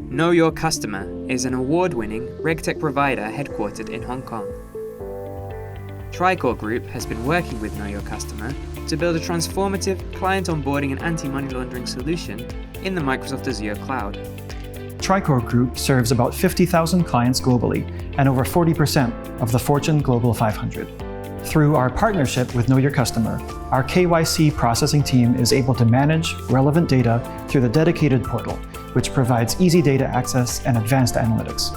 Know Your Customer is an award-winning RegTech provider headquartered in Hong Kong. Tricor Group has been working with Know Your Customer to build a transformative client onboarding and anti-money laundering solution in the Microsoft Azure cloud. Tricor Group serves about 50,000 clients globally and over 40% of the Fortune Global 500. Through our partnership with Know Your Customer, our KYC processing team is able to manage relevant data through the dedicated portal, which provides easy data access and advanced analytics.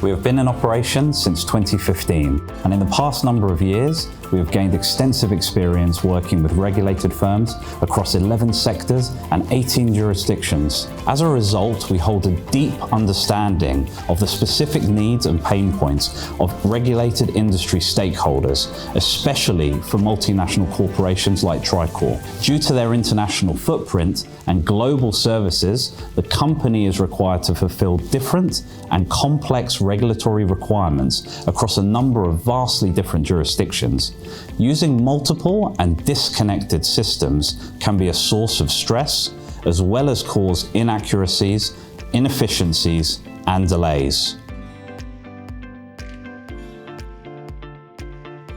We have been in operation since 2015, and in the past number of years, we have gained extensive experience working with regulated firms across 11 sectors and 18 jurisdictions. As a result, we hold a deep understanding of the specific needs and pain points of regulated industry stakeholders, especially for multinational corporations like Tricor. Due to their international footprint and global services, the company is required to fulfill different and complex regulatory requirements across a number of vastly different jurisdictions. Using multiple and disconnected systems can be a source of stress, as well as cause inaccuracies, inefficiencies, and delays.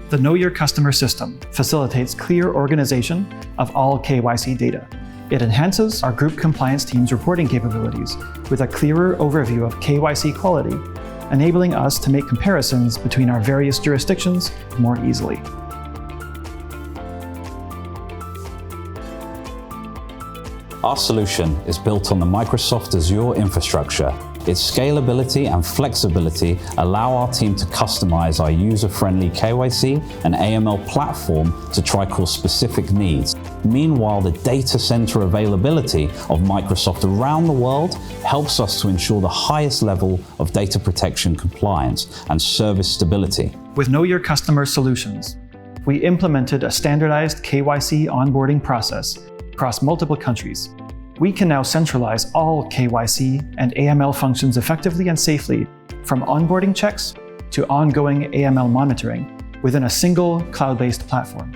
The Know Your Customer system facilitates clear organization of all KYC data. It enhances our group compliance team's reporting capabilities with a clearer overview of KYC quality, enabling us to make comparisons between our various jurisdictions more easily. Our solution is built on the Microsoft Azure infrastructure. Its scalability and flexibility allow our team to customize our user-friendly KYC and AML platform to Tricor's specific needs. Meanwhile, the data center availability of Microsoft around the world helps us to ensure the highest level of data protection compliance and service stability. With Know Your Customer solutions, we implemented a standardized KYC onboarding process across multiple countries. We can now centralize all KYC and AML functions effectively and safely, from onboarding checks to ongoing AML monitoring, within a single cloud-based platform.